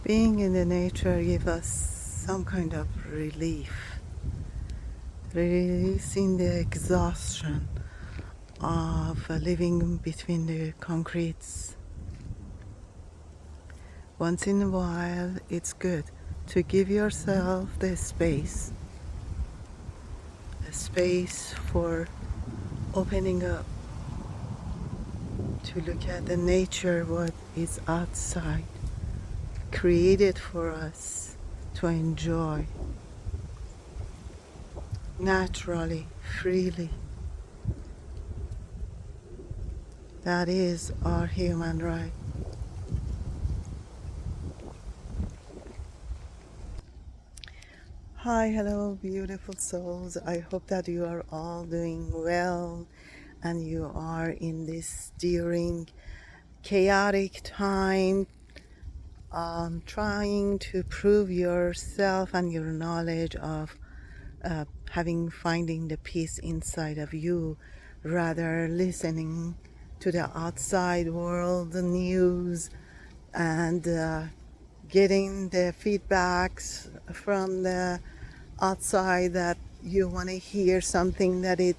Being in the nature gives us some kind of relief, releasing the exhaustion of living between the concretes. Once in a while, it's good to give yourself the space, a space for opening up, to look at the nature, what is outside, created for us to enjoy naturally, freely. That is our human right. Hi, hello, beautiful souls. I hope that you are all doing well and you are in this during chaotic time, trying to prove yourself and your knowledge of finding the peace inside of you, rather listening to the outside world, the news, and getting the feedbacks from the outside that you want to hear something that is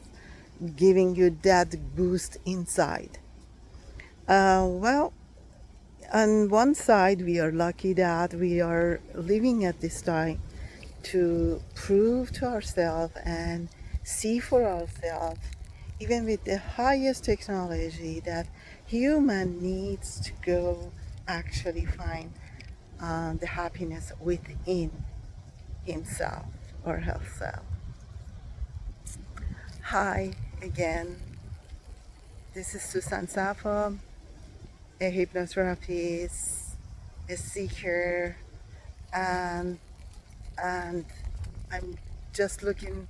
giving you that boost inside. Well, on one side, we are lucky that we are living at this time to prove to ourselves and see for ourselves, even with the highest technology, that human needs to go actually find the happiness within himself or herself. Hi again, this is Susan Safa, a hypnotherapist, a seeker, and and I'm just looking,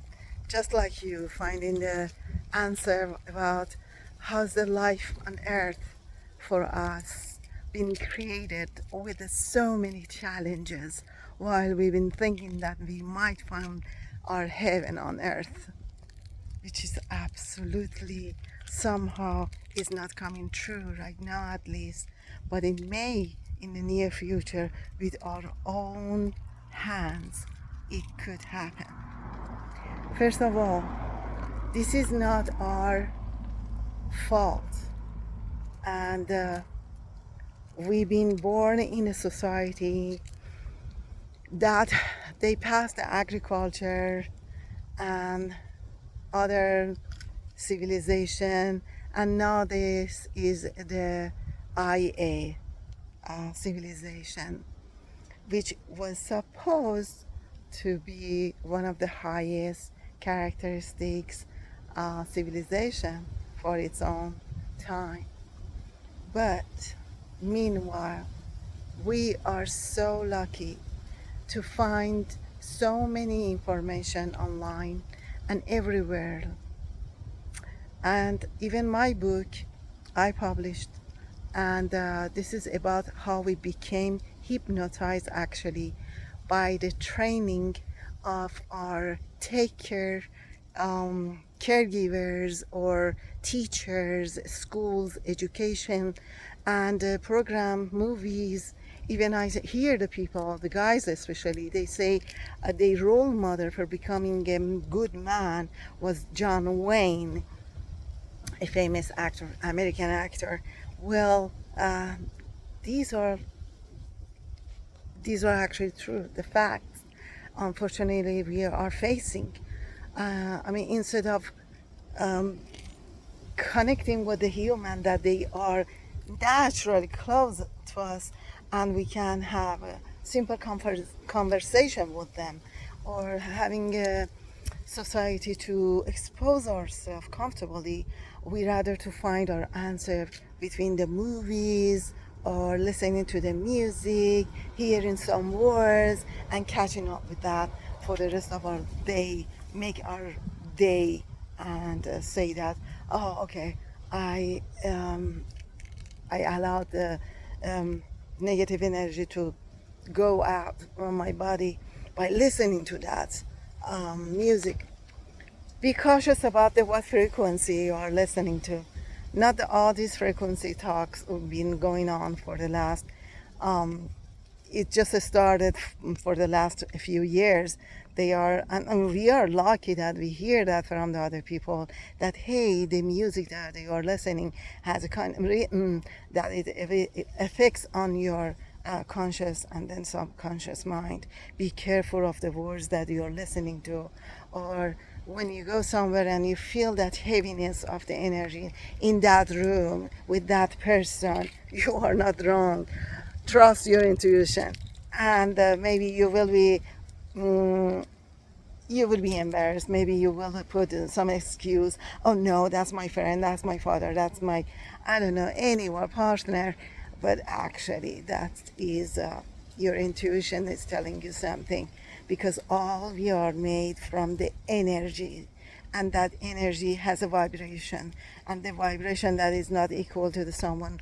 just like you, finding the answer about how's the life on earth for us been created with so many challenges, while we've been thinking that we might find our heaven on earth, which is absolutely somehow is not coming true right now, at least, but it may in the near future. With our own hands it could happen. First of all, this is not our fault, and we've been born in a society that they passed the agriculture and other civilization, and now this is the IA civilization, which was supposed to be one of the highest characteristics civilization for its own time. But meanwhile, we are so lucky to find so many information online and everywhere. And even my book I published, and this is about how we became hypnotized actually by the training of our caregivers or teachers, schools, education, and program, movies. Even I hear the people, the guys especially, they say their role model for becoming a good man was John Wayne, a famous actor, American actor. Well, these are actually true, the facts. Unfortunately, we are facing. Instead of connecting with the human, that they are naturally close to us, and we can have a simple conversation with them, or having a society to expose ourselves comfortably, we rather to find our answer between the movies or listening to the music, hearing some words and catching up with that for the rest of our day, make our day, and say that, oh, okay, I allowed the negative energy to go out from my body by listening to that music. Be cautious about what frequency you are listening to. Not all these frequency talks have been going on for the last it just started for the last few years. They are, and we are lucky that we hear that from the other people, that hey, the music that you are listening has a kind of rhythm that it affects on your conscious and then subconscious mind. Be careful of the words that you're listening to. Or when you go somewhere and you feel that heaviness of the energy in that room with that person, you are not wrong. Trust your intuition, and maybe you will be embarrassed. Maybe you will put some excuse. Oh no, that's my friend, that's my father, that's my, I don't know, anyone, partner. But actually, that is your intuition is telling you something, because all we are made from the energy, and that energy has a vibration, and the vibration that is not equal to the someone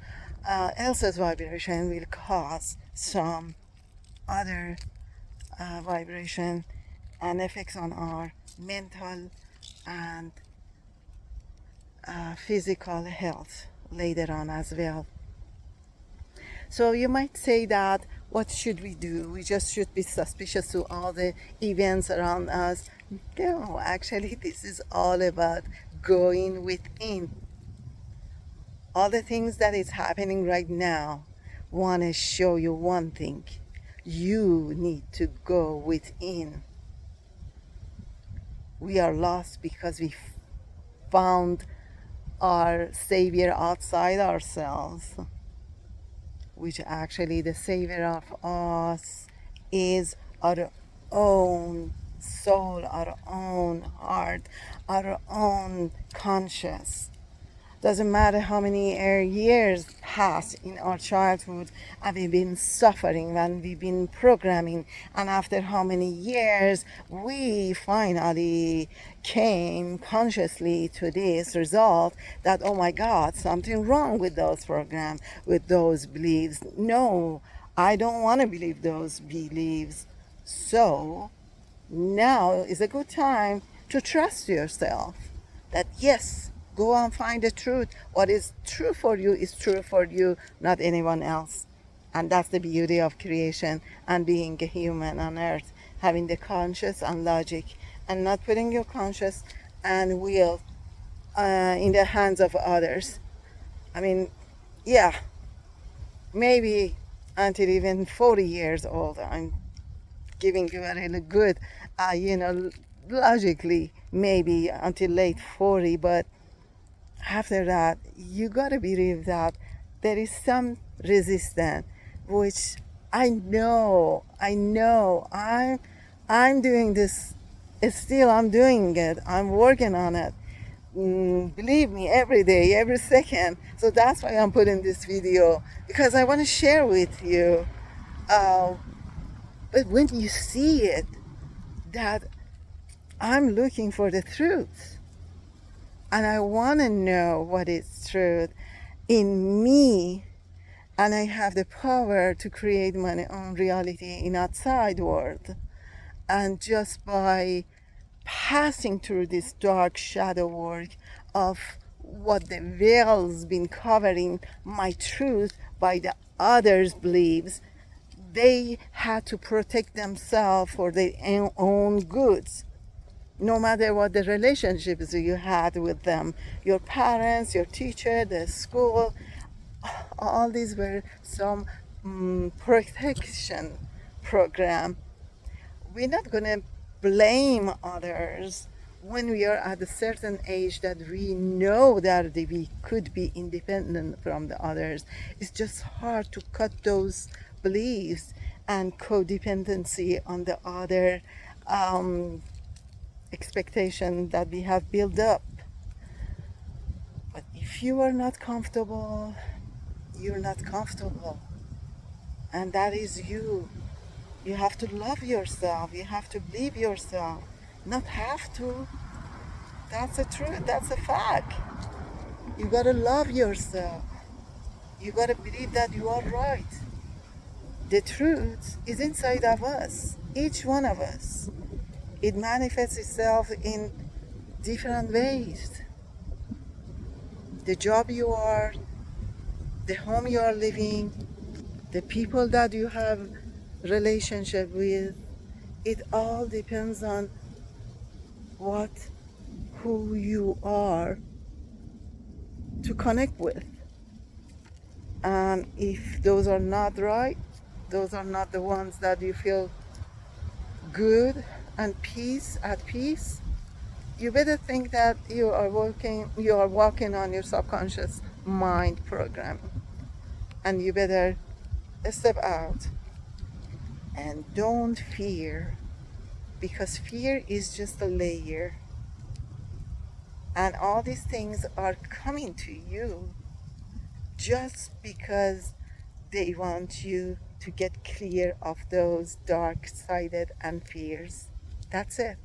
else's vibration will cause some other vibration and effects on our mental and physical health later on as well. So you might say that, what should we do? We just should be suspicious to all the events around us. No, actually, this is all about going within. All the things that is happening right now want to show you one thing. You need to go within. We are lost because we found our savior outside ourselves, which actually the savior of us is our own soul, our own heart, our own conscious. Doesn't matter how many years pass in our childhood and we've been suffering and we've been programming, and after how many years we finally came consciously to this result that, oh my God, something wrong with those programs, with those beliefs. No, I don't want to believe those beliefs. So now is a good time to trust yourself that yes, go and find the truth. What is true for you is true for you, not anyone else. And that's the beauty of creation and being a human on earth, having the conscious and logic, and not putting your conscious and will in the hands of others. I mean, yeah, maybe until even 40 years old, I'm giving you a really good, logically, maybe until late 40, but after that, you gotta believe that there is some resistance, which I'm doing this. Still, I'm doing it. I'm working on it. Believe me, every day, every second. So that's why I'm putting this video, because I want to share with you. But when you see it, that I'm looking for the truth, and I want to know what is truth in me, and I have the power to create my own reality in outside world. And just by passing through this dark shadow work of what the veil's been covering my truth by the others' beliefs, they had to protect themselves for their own goods. No matter what the relationships you had with them, your parents, your teacher, the school, all these were some protection program. We're not going to blame others when we are at a certain age that we know that we could be independent from the others. It's just hard to cut those beliefs and codependency on the other expectation that we have built up. But if you are not comfortable, you're not comfortable. And that is you. You have to love yourself. You have to believe yourself. Not have to. That's the truth. That's a fact. You gotta love yourself. You gotta believe that you are right. The truth is inside of us, each one of us. It manifests itself in different ways. The job you are, the home you are living, the people that you have relationship with. It all depends on what, who you are to connect with. And if those are not right, those are not the ones that you feel good and at peace, you better think that you are walking on your subconscious mind programming. And you better step out and don't fear, because fear is just a layer. And all these things are coming to you just because they want you to get clear of those dark sided and fears. That's it.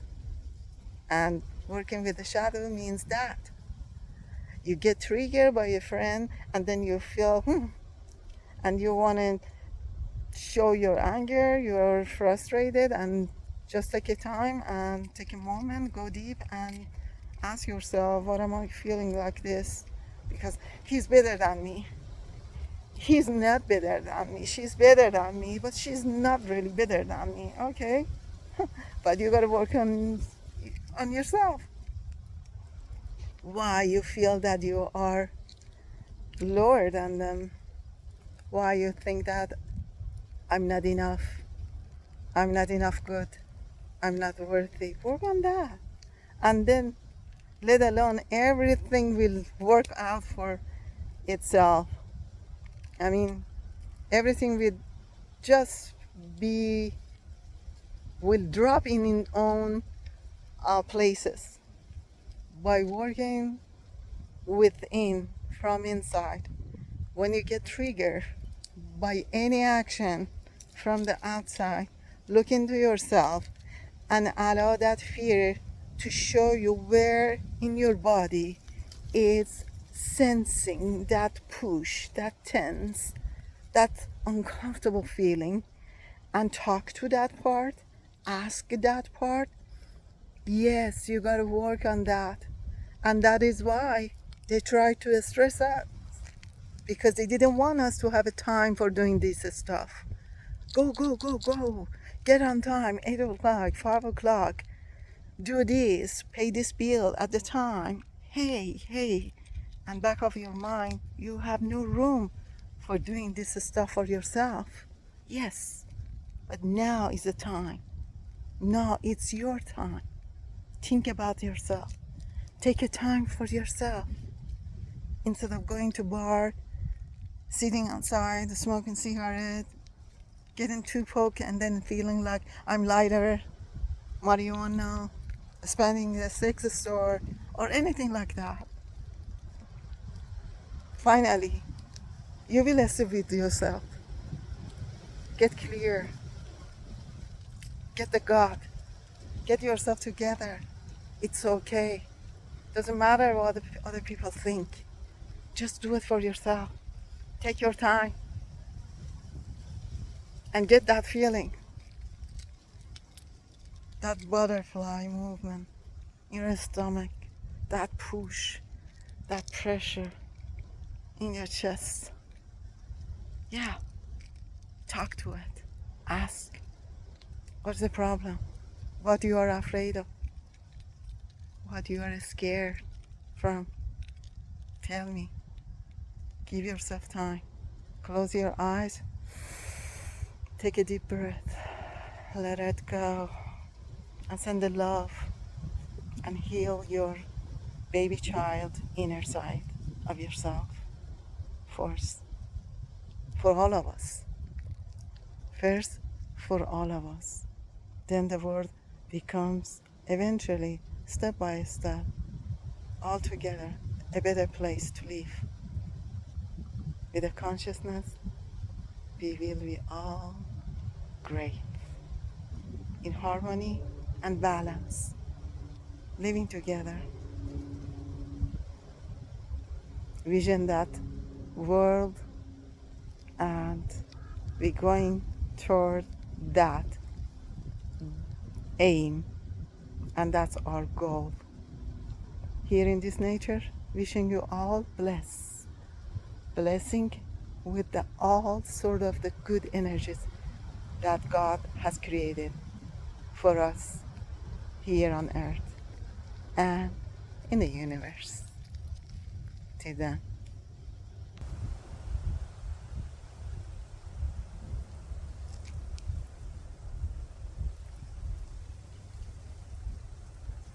And working with the shadow means that you get triggered by a friend and then you feel and you want to show your anger, you're frustrated, and just take a time and take a moment, go deep and ask yourself, what am I feeling like this? Because he's better than me. He's not better than me. She's better than me, but she's not really better than me. Okay, but you gotta work on yourself. Why you feel that you are lower than them? Why you think that I'm not enough? I'm not enough good. I'm not worthy. Work on that, and then let alone everything will work out for itself. I mean, everything will just be will drop in its own places by working within from inside. When you get triggered by any action from the outside, look into yourself and allow that fear to show you where in your body it's sensing that push, that tense, that uncomfortable feeling, and talk to that part, ask that part. Yes, you gotta work on that. And that is why they try to stress us, because they didn't want us to have a time for doing this stuff. Go, go, go, go. Get on time, 8 o'clock, 5 o'clock. Do this, pay this bill at the time. Hey, hey. And back of your mind, you have no room for doing this stuff for yourself. Yes, but now is the time. Now it's your time. Think about yourself. Take a time for yourself. Instead of going to bar, sitting outside, smoking cigarette, getting too poked and then feeling like I'm lighter, marijuana, spending the sex store, or anything like that. Finally, you will sit with yourself. Get clear. Get the God. Get yourself together. It's okay. Doesn't matter what other people think. Just do it for yourself. Take your time and get that feeling, that butterfly movement in your stomach, that push, that pressure in your chest. Yeah, talk to it. Ask, what's the problem? What you are afraid of? What you are scared from? Tell me. Give yourself time. Close your eyes. Take a deep breath. Let it go. And send the love and heal your baby child inner side of yourself first. For all of us. First, for all of us. Then the world becomes eventually, step by step, altogether a better place to live. With a consciousness, we will be all great, in harmony and balance, living together. Vision that world, and we're going toward that aim, and that's our goal. Here in this nature, wishing you all blessing with the all sort of the good energies that God has created for us here on earth and in the universe. Till then.